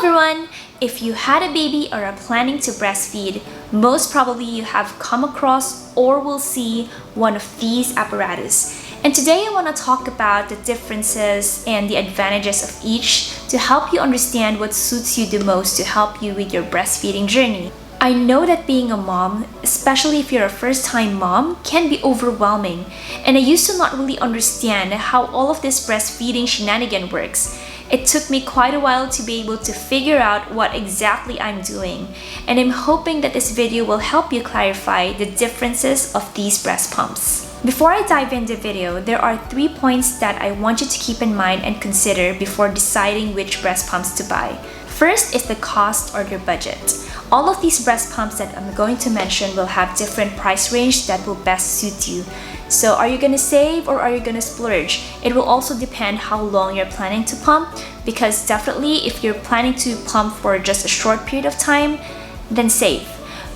everyone! If you had a baby or are planning to breastfeed, most probably you have come across or will see one of these apparatus. And today I want to talk about the differences and the advantages of each to help you understand what suits you the most to help you with your breastfeeding journey. I know that being a mom, especially if you're a first-time mom, can be overwhelming, and I used to not really understand how all of this breastfeeding shenanigan works. It took me quite a while to be able to figure out what exactly I'm doing, and I'm hoping that this video will help you clarify the differences of these breast pumps. Before I dive into the video, there are 3 points that I want you to keep in mind and consider before deciding which breast pumps to buy. First is the cost or your budget. All of these breast pumps that I'm going to mention will have different price range that will best suit you. So are you gonna save or are you gonna splurge? It will also depend how long you're planning to pump, because definitely if you're planning to pump for just a short period of time, then save.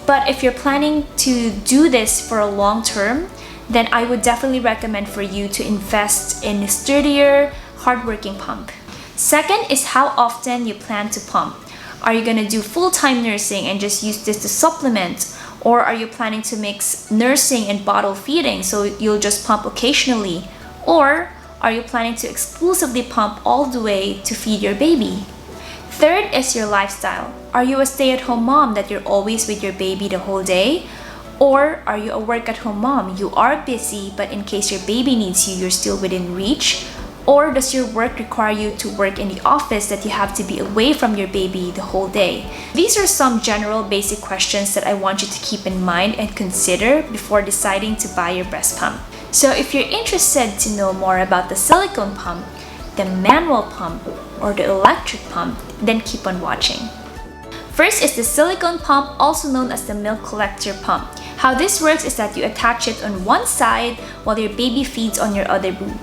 But if you're planning to do this for a long term, then I would definitely recommend for you to invest in a sturdier, hardworking pump. Second is how often you plan to pump. Are you gonna do full-time nursing and just use this to supplement? Or are you planning to mix nursing and bottle feeding so you'll just pump occasionally? Or are you planning to exclusively pump all the way to feed your baby? Third is your lifestyle. Are you a stay-at-home mom that you're always with your baby the whole day? Or are you a work-at-home mom? You are busy, but in case your baby needs you, you're still within reach? Or does your work require you to work in the office that you have to be away from your baby the whole day? These are some general basic questions that I want you to keep in mind and consider before deciding to buy your breast pump. So if you're interested to know more about the silicone pump, the manual pump, or the electric pump, then keep on watching. First is the silicone pump, also known as the milk collector pump. How this works is that you attach it on one side while your baby feeds on your other boob.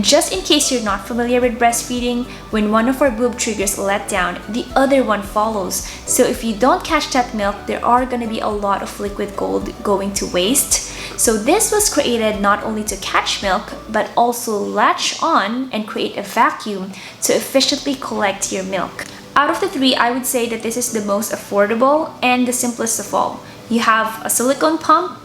Just in case you're not familiar with breastfeeding, when one of our boob triggers a letdown, the other one follows. So if you don't catch that milk, there are going to be a lot of liquid gold going to waste. So this was created not only to catch milk, but also latch on and create a vacuum to efficiently collect your milk. Out of the three, I would say that this is the most affordable and the simplest of all. You have a silicone pump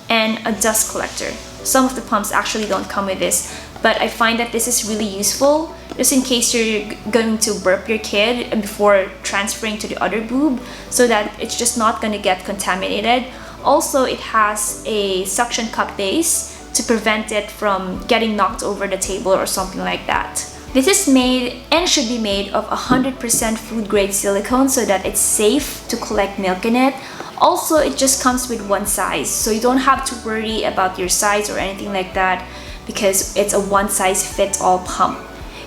and a dust collector. Some of the pumps actually don't come with this, but I find that this is really useful just in case you're going to burp your kid before transferring to the other boob, so that it's just not going to get contaminated. Also, it has a suction cup base to prevent it from getting knocked over the table or something like that. This is made and should be made of 100% food grade silicone so that it's safe to collect milk in it. Also, it just comes with one size, so you don't have to worry about your size or anything like that, because it's a one-size-fits-all pump.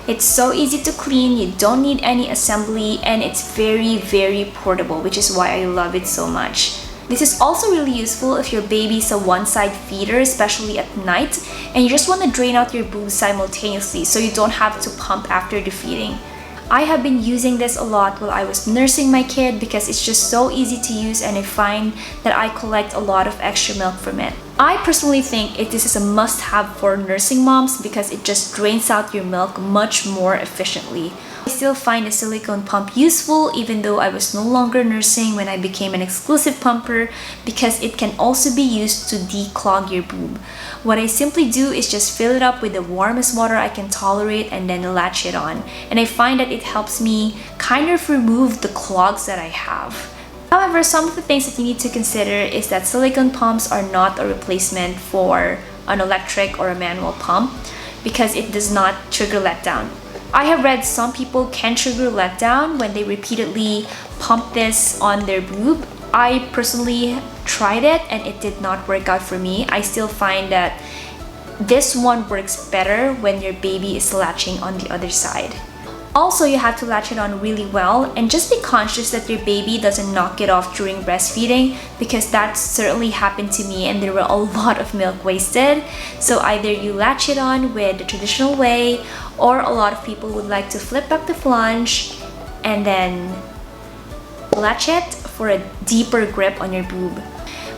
It's so easy to clean, you don't need any assembly, and it's very, very portable, which is why I love it so much. This is also really useful if your baby's a one-side feeder, especially at night, and you just want to drain out your boobs simultaneously so you don't have to pump after the feeding. I have been using this a lot while I was nursing my kid because it's just so easy to use, and I find that I collect a lot of extra milk from it. I personally think this is a must-have for nursing moms because it just drains out your milk much more efficiently. I still find the silicone pump useful even though I was no longer nursing when I became an exclusive pumper, because it can also be used to declog your boob. What I simply do is just fill it up with the warmest water I can tolerate and then latch it on. And I find that it helps me kind of remove the clogs that I have. However, some of the things that you need to consider is that silicone pumps are not a replacement for an electric or a manual pump because it does not trigger letdown. I have read some people can trigger letdown when they repeatedly pump this on their boob. I personally tried it and it did not work out for me. I still find that this one works better when your baby is latching on the other side. Also, you have to latch it on really well, and just be conscious that your baby doesn't knock it off during breastfeeding, because that certainly happened to me and there were a lot of milk wasted. So either you latch it on with the traditional way, or a lot of people would like to flip back the flange and then latch it for a deeper grip on your boob.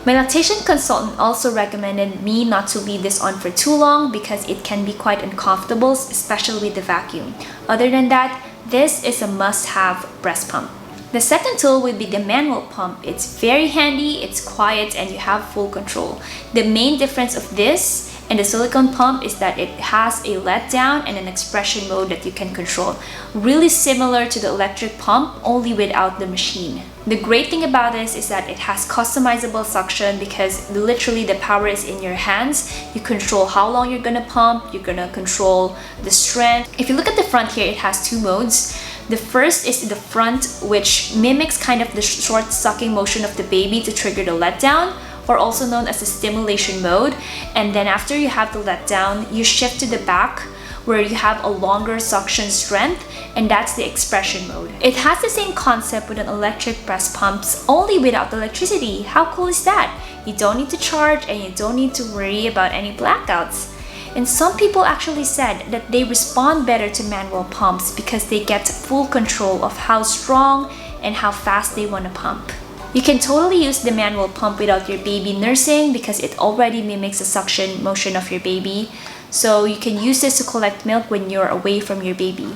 My lactation consultant also recommended me not to leave this on for too long because it can be quite uncomfortable, especially with the vacuum. Other than that, this is a must-have breast pump. The second tool would be the manual pump. It's very handy, it's quiet, and you have full control. The main difference of this and the silicone pump is that it has a letdown and an expression mode that you can control. Really similar to the electric pump, only without the machine. The great thing about this is that it has customizable suction because literally the power is in your hands. You control how long you're gonna pump, you're gonna control the strength. If you look at the front here, it has two modes. The first is the front, which mimics kind of the short sucking motion of the baby to trigger the letdown, or also known as the stimulation mode. And then after you have the letdown, you shift to the back where you have a longer suction strength, and that's the expression mode. It has the same concept with an electric breast pumps, only without electricity. How cool is that? You don't need to charge and you don't need to worry about any blackouts. And some people actually said that they respond better to manual pumps because they get full control of how strong and how fast they want to pump. You can totally use the manual pump without your baby nursing because it already mimics the suction motion of your baby. So you can use this to collect milk when you're away from your baby.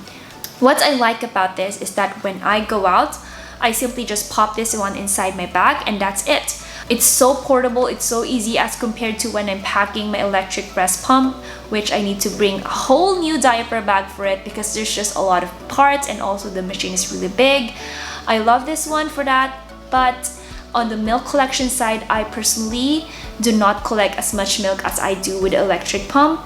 What I like about this is that when I go out, I simply just pop this one inside my bag and that's it. It's so portable, it's so easy as compared to when I'm packing my electric breast pump, which I need to bring a whole new diaper bag for it because there's just a lot of parts and also the machine is really big. I love this one for that, but on the milk collection side, I personally do not collect as much milk as I do with the electric pump.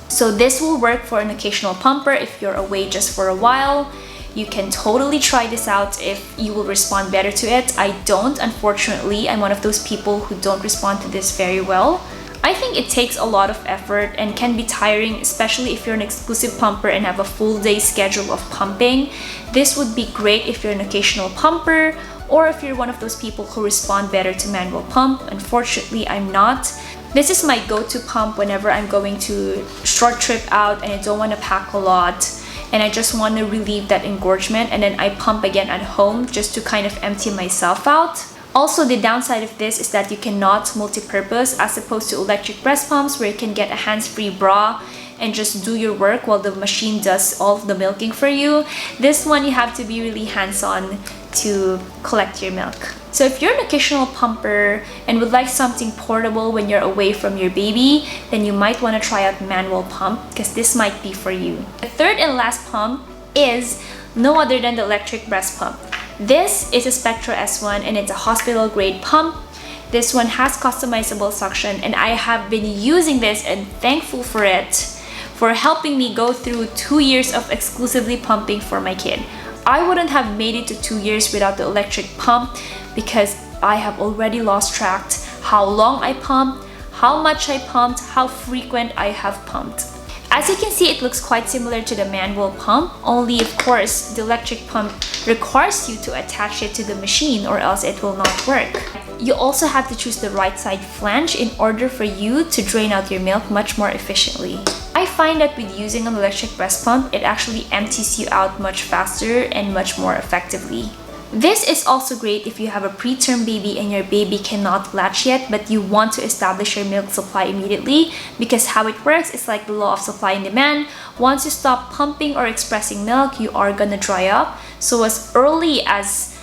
So this will work for an occasional pumper if you're away just for a while. You can totally try this out if you will respond better to it. I don't, unfortunately. I'm one of those people who don't respond to this very well. I think it takes a lot of effort and can be tiring, especially if you're an exclusive pumper and have a full day schedule of pumping. This would be great if you're an occasional pumper or if you're one of those people who respond better to manual pump. Unfortunately, I'm not. This is my go-to pump whenever I'm going to short trip out and I don't want to pack a lot and I just want to relieve that engorgement, and then I pump again at home just to kind of empty myself out. Also, the downside of this is that you cannot multi-purpose as opposed to electric breast pumps where you can get a hands-free bra and just do your work while the machine does all of the milking for you. This one you have to be really hands-on to collect your milk. So if you're an occasional pumper and would like something portable when you're away from your baby, then you might want to try out manual pump because this might be for you. The third and last pump is no other than the electric breast pump. This is a Spectra S1 and it's a hospital grade pump. This one has customizable suction and I have been using this and thankful for it for helping me go through 2 years of exclusively pumping for my kid. I wouldn't have made it to 2 years without the electric pump because I have already lost track how long I pumped, how much I pumped, how frequent I have pumped. As you can see, it looks quite similar to the manual pump, only of course the electric pump requires you to attach it to the machine or else it will not work. You also have to choose the right side flange in order for you to drain out your milk much more efficiently. I find that with using an electric breast pump, it actually empties you out much faster and much more effectively. This is also great if you have a preterm baby and your baby cannot latch yet but you want to establish your milk supply immediately, because how it works is like the law of supply and demand. Once you stop pumping or expressing milk, you are gonna dry up. So as early as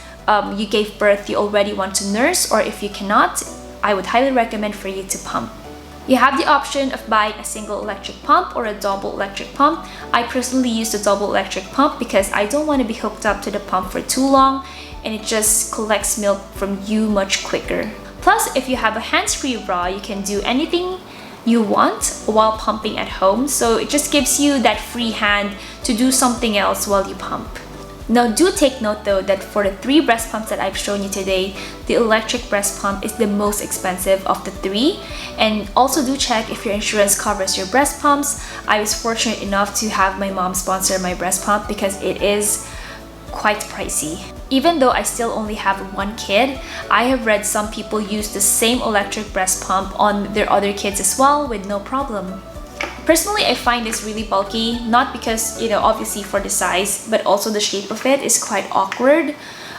you gave birth, you already want to nurse, or if you cannot, I would highly recommend for you to pump. You have the option of buying a single electric pump or a double electric pump. I personally use the double electric pump because I don't want to be hooked up to the pump for too long and it just collects milk from you much quicker. Plus, if you have a hands-free bra, you can do anything you want while pumping at home, so it just gives you that free hand to do something else while you pump. Now do take note though that for the 3 breast pumps that I've shown you today, the electric breast pump is the most expensive of the 3. And also do check if your insurance covers your breast pumps. I was fortunate enough to have my mom sponsor my breast pump because it is quite pricey. Even though I still only have 1 kid, I have read some people use the same electric breast pump on their other kids as well with no problem. Personally, I find this really bulky, not because, obviously for the size, but also the shape of it is quite awkward.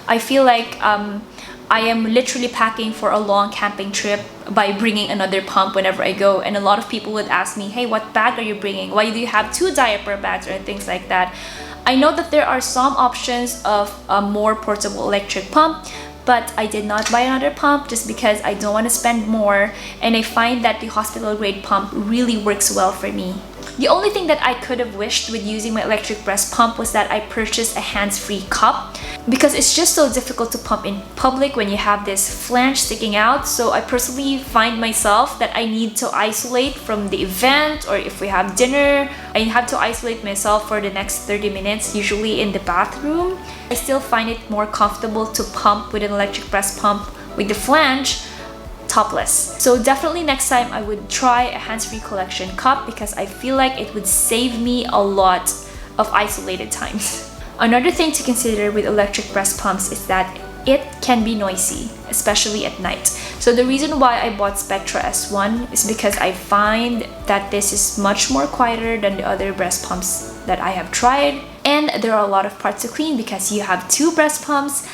I feel like I am literally packing for a long camping trip by bringing another pump whenever I go, and a lot of people would ask me, hey, what bag are you bringing? Why do you have 2 diaper bags or things like that? I know that there are some options of a more portable electric pump, but I did not buy another pump just because I don't want to spend more, and I find that the hospital grade pump really works well for me. The only thing that I could have wished with using my electric breast pump was that I purchased a hands-free cup, because it's just so difficult to pump in public when you have this flange sticking out. So I personally find myself that I need to isolate from the event, or if we have dinner, I have to isolate myself for the next 30 minutes, usually in the bathroom. I still find it more comfortable to pump with an electric breast pump with the flange topless. So definitely next time I would try a hands-free collection cup, because I feel like it would save me a lot of isolated times. Another thing to consider with electric breast pumps is that it can be noisy, especially at night. So the reason why I bought Spectra S1 is because I find that this is much more quieter than the other breast pumps that I have tried, and there are a lot of parts to clean because you have 2 breast pumps,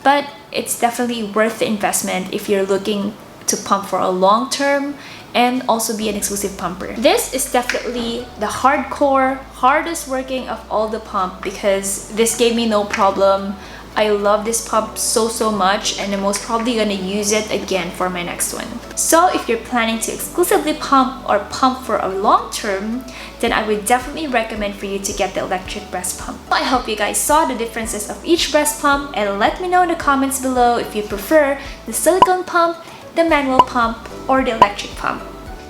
but it's definitely worth the investment if you're looking to pump for a long term and also be an exclusive pumper. This is definitely the hardest working of all the pump, because this gave me no problem. I love this pump so much, and I'm most probably gonna use it again for my next one. So if you're planning to exclusively pump or pump for a long term, then I would definitely recommend for you to get the electric breast pump. I hope you guys saw the differences of each breast pump, and let me know in the comments below if you prefer the silicone pump, the manual pump, or the electric pump.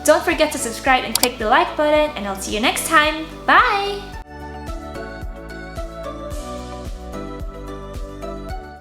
Don't forget to subscribe and click the like button, and I'll see you next time. Bye!